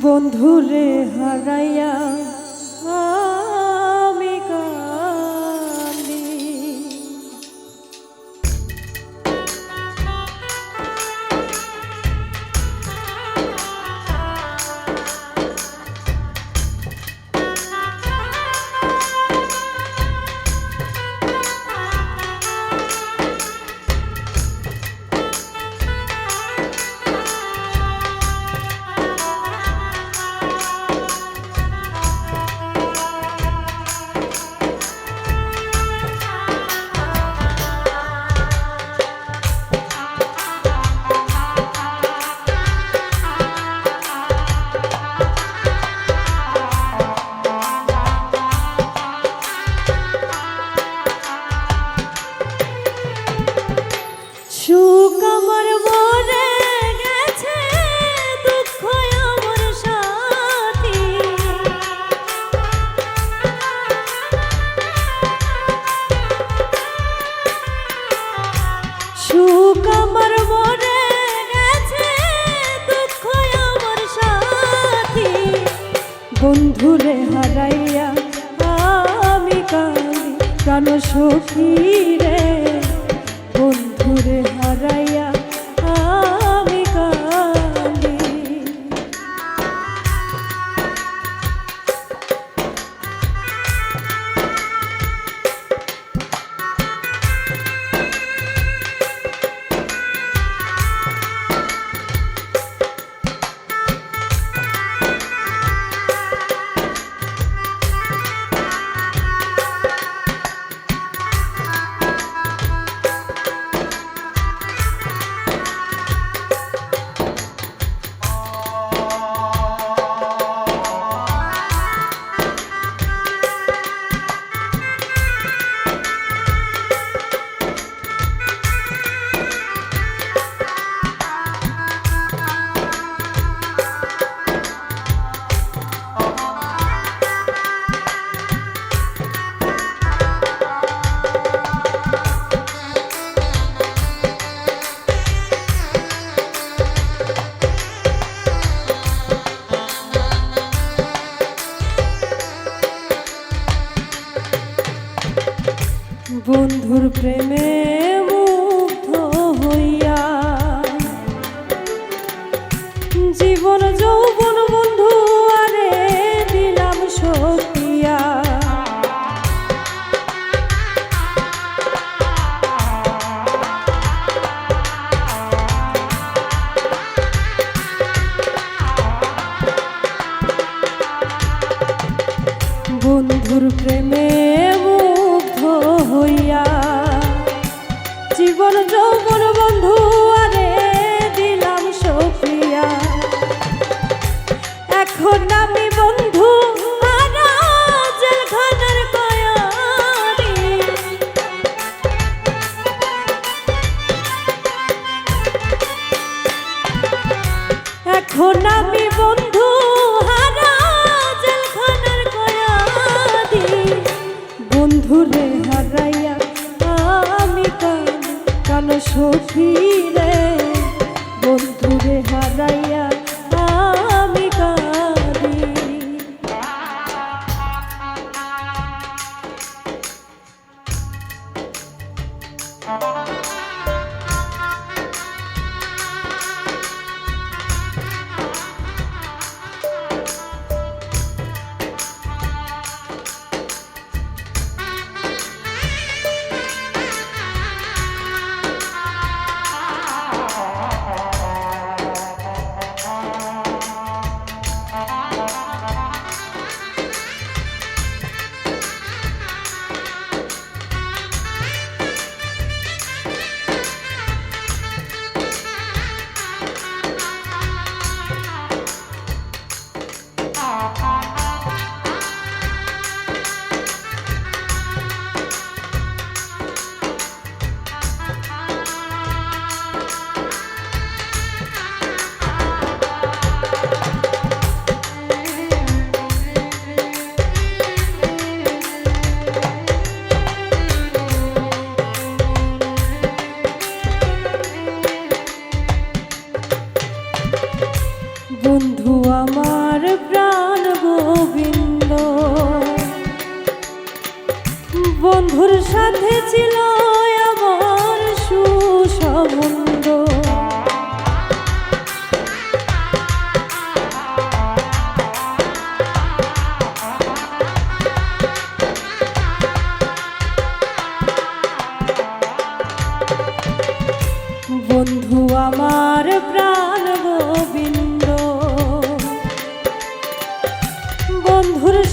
বন্ধুরে হারাইয়া আমি কাঁদি। সুখ আমার মরে গেছে, দুঃখ আমার সাথী। সুখ আমার মরে গেছে, দুঃখ আমার সাথী। বন্ধুরে হারাইয়া আমি কাঁদি, প্রাণ সখী রে। বন্ধুরে হারাইয়া আমি কাঁদি। বন্ধুর প্রেমে মুগ্ধ হইয়া জীবন যৌবন বন্ধু আরে দিলাম সতিয়া। বন্ধুর প্রেমে হইয়া জীবন যৌবন বন্ধু আরে দিলাম সফিয়া। এখন আমি বন্ধু হারা জেলখানার কয়াদি। এখন আমি বন্ধু হারা জেলখানার কয়াদি। বন্ধুরে হারাইয়া আমি কাঁদি, কান সখী রে। বন্ধুরে হারাইয়া আমি কাঁদি।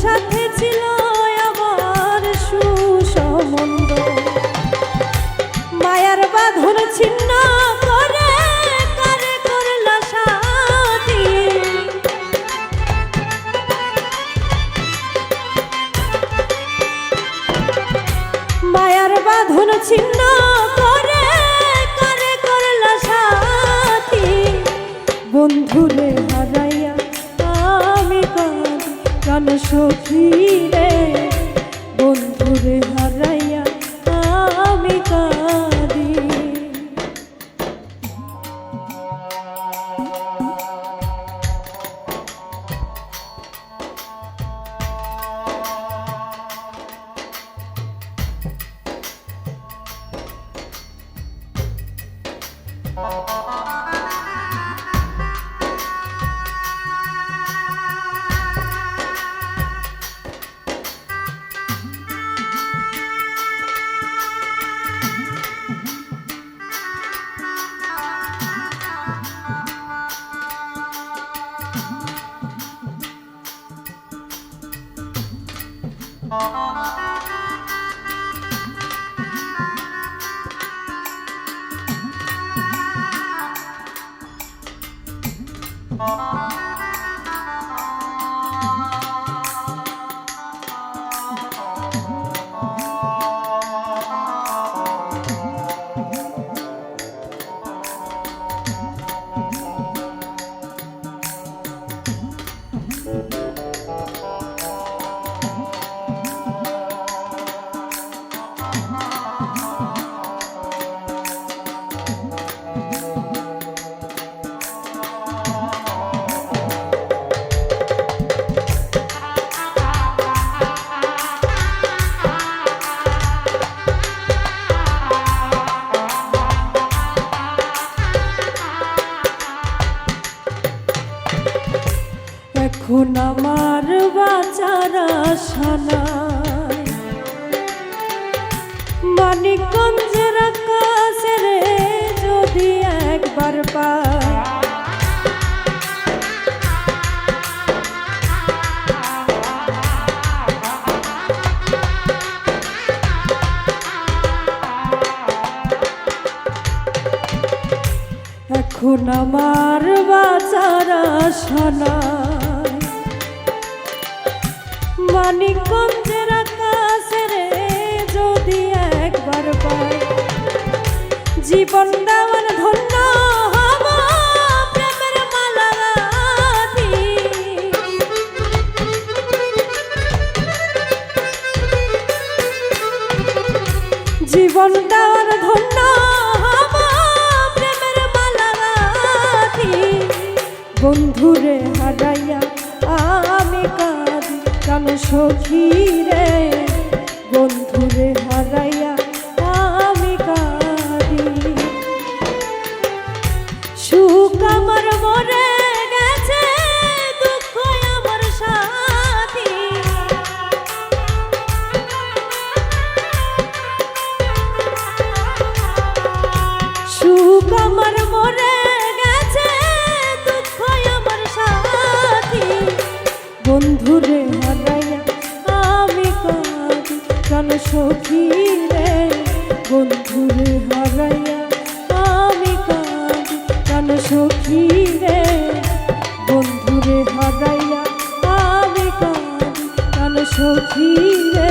সাথে ছিল আমার সুসম্বন্ধ, মায়ার বাঁধন ছিন্ন করে কারে করলা সাথী। মায়ার বাঁধন ছিন্ন করে কারে করলা সাথী। বন্ধুরে হারাইয়া আমি কাঁদি প্রাণ সখী রে, বন্ধুরে হারাইয়া আমি কাঁদি। এখন আমার বাঁচার আশা নাই, মানিকগঞ্জের আকাশে রে যদি একবার পাই। এখন আমার বাঁচার আশা নাই, মানিকগঞ্জের আকাশে রে যদি একবার পাই। জীবন দেওয়ার ধন্য হব প্রেমের মালা গাঁথি। জীবন দেওয়ার ধন্য হব প্রেমের মালা গাঁথি। বন্ধুরে হারাইয়া আমি কাঁদি প্রাণ সখী রে, বন্ধুরে হারাইয়া আমি কাঁদি। সুখ আমার মরে গেছে, দুঃখ আমার সাথী। সুখ আমার মরে গেছে, দুঃখ আমার সাথী। বন্ধুরে হারাইয়া আমি কাঁদি প্রাণ সখী রে, বন্ধুরে হারাইয়া আমি কাঁদি প্রাণ সখী রে, বন্ধুরে হারাইয়া আমি কাঁদি প্রাণ সখী রে।